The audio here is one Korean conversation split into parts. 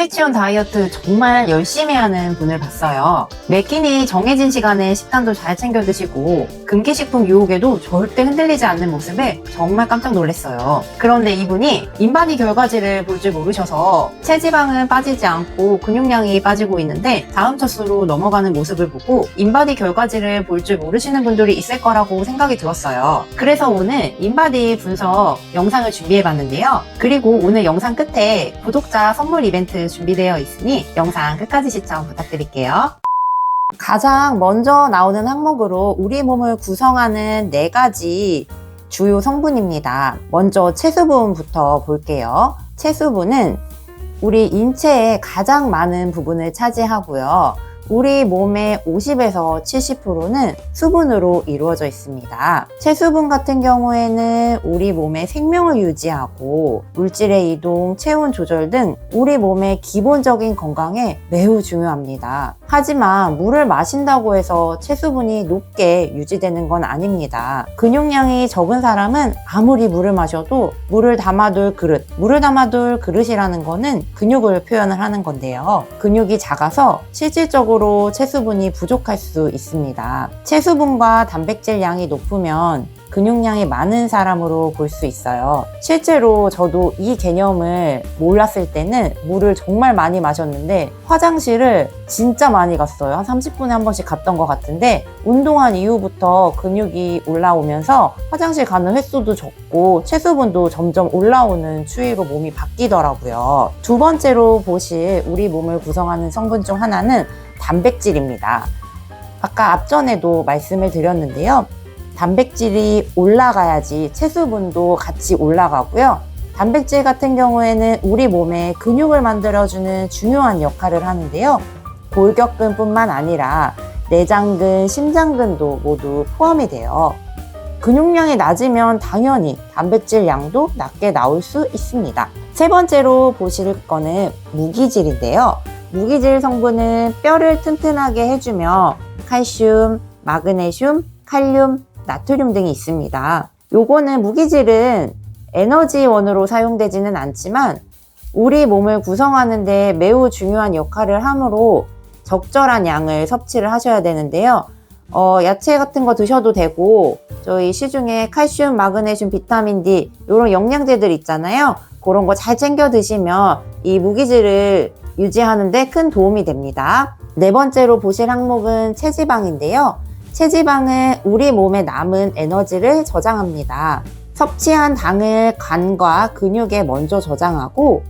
스트레치온 다이어트 정말 열심히 하는 분을 봤어요. 매 끼니 정해진 시간에 식단도 잘 챙겨 드시고 금기식품 유혹에도 절대 흔들리지 않는 모습에 정말 깜짝 놀랐어요. 그런데 이분이 인바디 결과지를 볼 줄 모르셔서 체지방은 빠지지 않고 근육량이 빠지고 있는데 다음 척수로 넘어가는 모습을 보고 인바디 결과지를 볼 줄 모르시는 분들이 있을 거라고 생각이 들었어요. 그래서 오늘 인바디 분석 영상을 준비해 봤는데요. 그리고 오늘 영상 끝에 구독자 선물 이벤트 준비되어 있으니 영상 끝까지 시청 부탁드릴게요. 가장 먼저 나오는 항목으로 우리 몸을 구성하는 4가지 주요 성분입니다. 먼저 채수분부터 볼게요. 채수분은 우리 인체의 가장 많은 부분을 차지하고요. 우리 몸의 50에서 70%는 수분으로 이루어져 있습니다. 채수분 같은 경우에는 우리 몸의 생명을 유지하고 물질의 이동, 체온 조절 등 우리 몸의 기본적인 건강에 매우 중요합니다. 하지만 물을 마신다고 해서 채수분이 높게 유지되는 건 아닙니다. 근육량이 적은 사람은 아무리 물을 마셔도 물을 담아둘 그릇이라는 거는 근육을 표현을 하는 건데요. 근육이 작아서 실질적으로 채수분이 부족할 수 있습니다. 채수분과 단백질 양이 높으면 근육량이 많은 사람으로 볼 수 있어요. 실제로 저도 이 개념을 몰랐을 때는 물을 정말 많이 마셨는데 화장실을 진짜 많이 갔어요. 한 30분에 한 번씩 갔던 것 같은데 운동한 이후부터 근육이 올라오면서 화장실 가는 횟수도 적고 채수분도 점점 올라오는 추이로 몸이 바뀌더라고요. 두 번째로 보실 우리 몸을 구성하는 성분 중 하나는 단백질입니다. 아까 앞전에도 말씀을 드렸는데요. 단백질이 올라가야지 채수분도 같이 올라가고요. 단백질 같은 경우에는 우리 몸에 근육을 만들어주는 중요한 역할을 하는데요. 골격근뿐만 아니라 내장근, 심장근도 모두 포함이 돼요. 근육량이 낮으면 당연히 단백질 양도 낮게 나올 수 있습니다. 세 번째로 보실 거는 무기질인데요. 무기질 성분은 뼈를 튼튼하게 해주며 칼슘, 마그네슘, 칼륨, 나트륨 등이 있습니다. 요거는 무기질은 에너지원으로 사용되지는 않지만 우리 몸을 구성하는 데 매우 중요한 역할을 하므로 적절한 양을 섭취를 하셔야 되는데요. 야채 같은 거 드셔도 되고 저희 시중에 칼슘, 마그네슘, 비타민 D 이런 영양제들 있잖아요. 그런 거 잘 챙겨 드시면 이 무기질을 유지하는 데 큰 도움이 됩니다. 네 번째로 보실 항목은 체지방인데요. 체지방은 우리 몸에 남은 에너지를 저장합니다. 섭취한 당을 간과 근육에 먼저 저장하고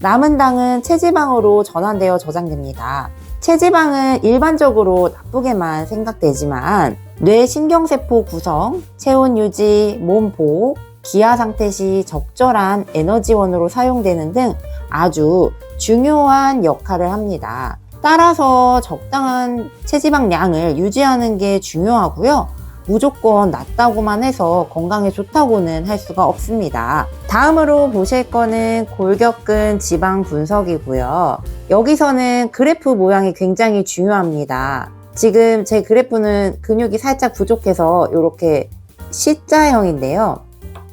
남은 당은 체지방으로 전환되어 저장됩니다. 체지방은 일반적으로 나쁘게만 생각되지만 뇌 신경세포 구성, 체온 유지, 몸 보호, 기아 상태 시 적절한 에너지원으로 사용되는 등 아주 중요한 역할을 합니다. 따라서 적당한 체지방 양을 유지하는 게 중요하고요. 무조건 낮다고만 해서 건강에 좋다고는 할 수가 없습니다. 다음으로 보실 거는 골격근 지방 분석이고요. 여기서는 그래프 모양이 굉장히 중요합니다. 지금 제 그래프는 근육이 살짝 부족해서 이렇게 C자형인데요.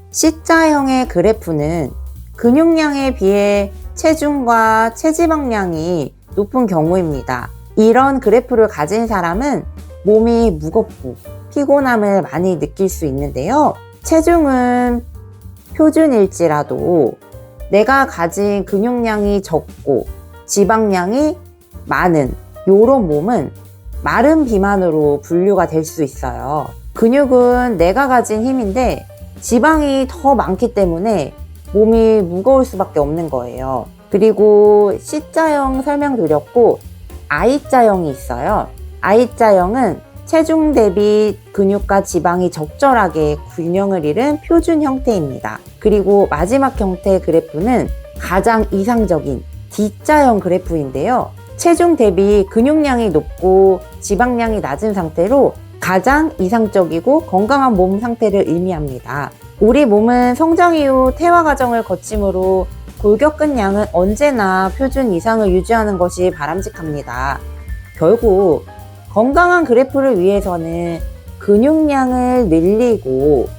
C자형의 그래프는 근육량에 비해 체중과 체지방량이 높은 경우입니다. 이런 그래프를 가진 사람은 몸이 무겁고 피곤함을 많이 느낄 수 있는데요. 체중은 표준일지라도 내가 가진 근육량이 적고 지방량이 많은 이런 몸은 마른 비만으로 분류가 될 수 있어요. 근육은 내가 가진 힘인데 지방이 더 많기 때문에 몸이 무거울 수밖에 없는 거예요. 그리고 C자형 설명드렸고 I자형이 있어요. I자형은 체중 대비 근육과 지방이 적절하게 균형을 이룬 표준 형태입니다. 그리고 마지막 형태의 그래프는 가장 이상적인 D자형 그래프인데요. 체중 대비 근육량이 높고 지방량이 낮은 상태로 가장 이상적이고 건강한 몸 상태를 의미합니다. 우리 몸은 성장 이후 태화 과정을 거치므로 골격근 양은 언제나 표준 이상을 유지하는 것이 바람직합니다. 결국 건강한 그래프를 위해서는 근육량을 늘리고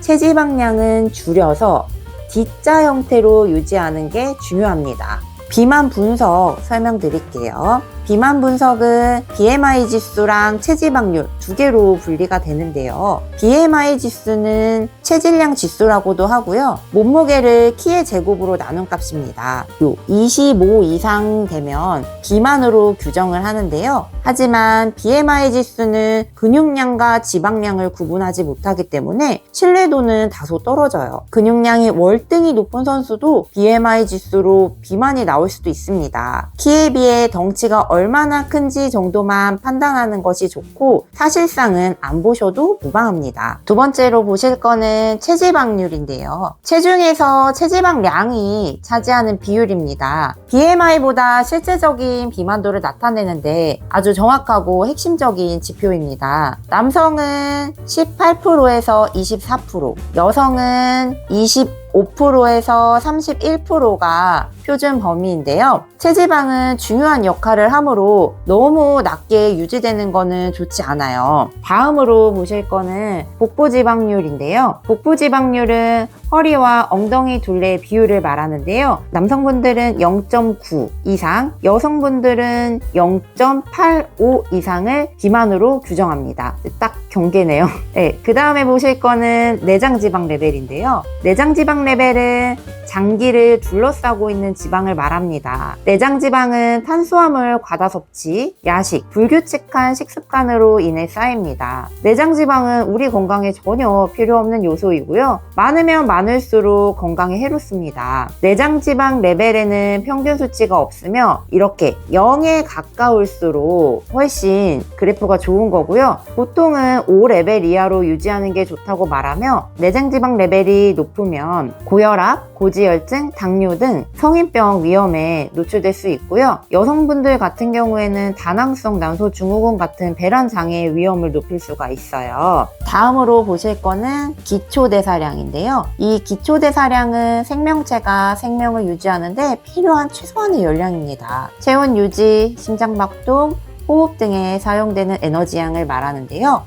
체지방량은 줄여서 D자 형태로 유지하는 게 중요합니다. 비만 분석 설명드릴게요. 비만 분석은 BMI 지수랑 체지방률 두 개로 분리가 되는데요. BMI 지수는 체질량 지수라고도 하고요. 몸무게를 키의 제곱으로 나눈 값입니다. 25 이상 되면 비만으로 규정을 하는데요. 하지만 BMI 지수는 근육량과 지방량을 구분하지 못하기 때문에 신뢰도는 다소 떨어져요. 근육량이 월등히 높은 선수도 BMI 지수로 비만이 나올 수도 있습니다. 키에 비해 덩치가 얼마나 큰지 정도만 판단하는 것이 좋고 사실상은 안 보셔도 무방합니다. 두 번째로 보실 거는 체지방률인데요. 체중에서 체지방량이 차지하는 비율입니다. BMI보다 실제적인 비만도를 나타내는데 아주 정확하고 핵심적인 지표입니다. 남성은 18%에서 24%, 여성은 25%에서 31%가 표준 범위인데요. 체지방은 중요한 역할을 하므로 너무 낮게 유지되는 거는 좋지 않아요. 다음으로 보실 거는 복부지방률인데요. 복부지방률은 허리와 엉덩이 둘레의 비율을 말하는데요. 남성분들은 0.9 이상, 여성분들은 0.85 이상을 비만으로 규정합니다. 딱 경계네요. 네, 그 다음에 보실 거는 내장지방 레벨인데요. 내장지방 레벨은 장기를 둘러싸고 있는 지방을 말합니다. 내장지방은 탄수화물 과다 섭취, 야식, 불규칙한 식습관으로 인해 쌓입니다. 내장지방은 우리 건강에 전혀 필요 없는 요소이고요. 많으면 많을수록 건강에 해롭습니다. 내장지방 레벨에는 평균 수치가 없으며 이렇게 0에 가까울수록 훨씬 그래프가 좋은 거고요. 보통은 5레벨 이하로 유지하는 게 좋다고 말하며 내장지방 레벨이 높으면 고혈압, 고지혈증, 당뇨 등 성인병 위험에 노출될 수 있고요. 여성분들 같은 경우에는 다낭성 난소증후군 같은 배란 장애의 위험을 높일 수가 있어요. 다음으로 보실 거는 기초대사량인데요. 이 기초대사량은 생명체가 생명을 유지하는데 필요한 최소한의 열량입니다. 체온 유지, 심장박동, 호흡 등에 사용되는 에너지량을 말하는데요.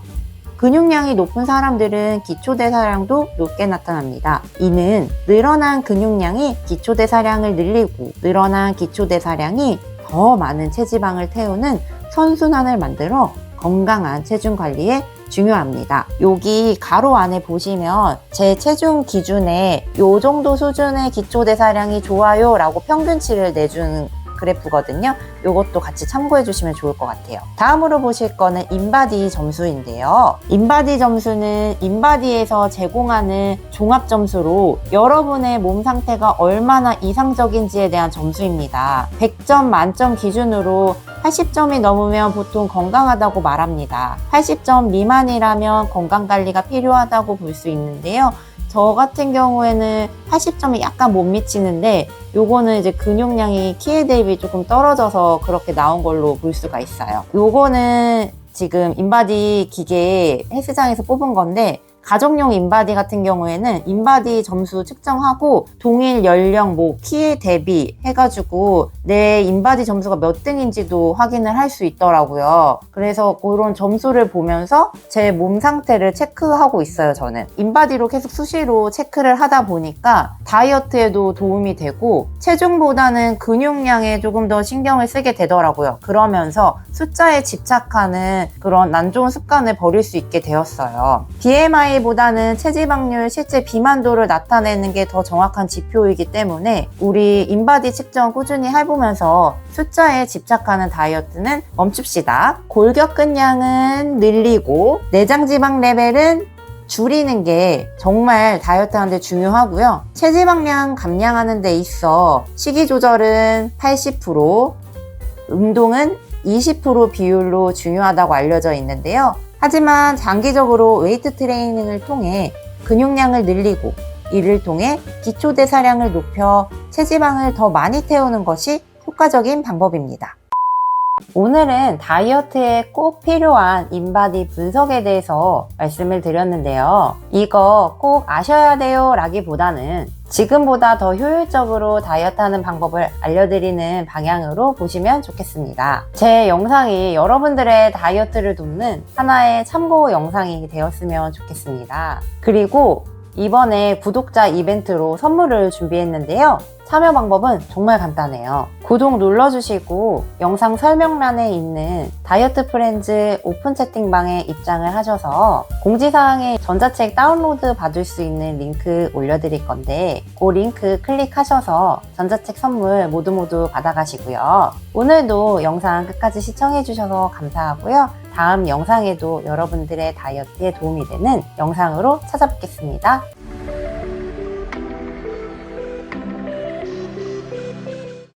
근육량이 높은 사람들은 기초대사량도 높게 나타납니다. 이는 늘어난 근육량이 기초대사량을 늘리고 늘어난 기초대사량이 더 많은 체지방을 태우는 선순환을 만들어 건강한 체중 관리에 중요합니다. 여기 가로 안에 보시면 제 체중 기준에 요 정도 수준의 기초대사량이 좋아요 라고 평균치를 내주는 그래프거든요. 이것도 같이 참고해 주시면 좋을 것 같아요. 다음으로 보실 거는 인바디 점수인데요. 인바디 점수는 인바디에서 제공하는 종합 점수로 여러분의 몸 상태가 얼마나 이상적인지에 대한 점수입니다. 100점 만점 기준으로 80점이 넘으면 보통 건강하다고 말합니다. 80점 미만이라면 건강관리가 필요하다고 볼 수 있는데요. 저 같은 경우에는 80점이 약간 못 미치는데 요거는 이제 근육량이 키에 대비 조금 떨어져서 그렇게 나온 걸로 볼 수가 있어요. 요거는 지금 인바디 기계 헬스장에서 뽑은 건데 가정용 인바디 같은 경우에는 인바디 점수 측정하고 동일 연령, 키에 대비 해가지고 내 인바디 점수가 몇 등인지도 확인을 할 수 있더라고요. 그래서 그런 점수를 보면서 제 몸 상태를 체크하고 있어요, 저는. 인바디로 계속 수시로 체크를 하다 보니까 다이어트에도 도움이 되고 체중보다는 근육량에 조금 더 신경을 쓰게 되더라고요. 그러면서 숫자에 집착하는 그런 안 좋은 습관을 버릴 수 있게 되었어요. BMI보다는 체지방률, 실제 비만도를 나타내는 게 더 정확한 지표이기 때문에 우리 인바디 측정 꾸준히 해보면서 숫자에 집착하는 다이어트는 멈춥시다. 골격근량은 늘리고 내장지방 레벨은 줄이는 게 정말 다이어트 하는데 중요하고요. 체지방량 감량하는 데 있어 식이 조절은 80%, 운동은 20% 비율로 중요하다고 알려져 있는데요. 하지만 장기적으로 웨이트 트레이닝을 통해 근육량을 늘리고 이를 통해 기초대사량을 높여 체지방을 더 많이 태우는 것이 효과적인 방법입니다. 오늘은 다이어트에 꼭 필요한 인바디 분석에 대해서 말씀을 드렸는데요. 이거 꼭 아셔야 돼요 라기보다는 지금보다 더 효율적으로 다이어트하는 방법을 알려드리는 방향으로 보시면 좋겠습니다. 제 영상이 여러분들의 다이어트를 돕는 하나의 참고 영상이 되었으면 좋겠습니다. 그리고 이번에 구독자 이벤트로 선물을 준비했는데요. 참여 방법은 정말 간단해요. 구독 눌러주시고 영상 설명란에 있는 다이어트 프렌즈 오픈 채팅방에 입장을 하셔서 공지사항에 전자책 다운로드 받을 수 있는 링크 올려드릴 건데 그 링크 클릭하셔서 전자책 선물 모두 받아가시고요. 오늘도 영상 끝까지 시청해주셔서 감사하고요. 다음 영상에도 여러분들의 다이어트에 도움이 되는 영상으로 찾아뵙겠습니다.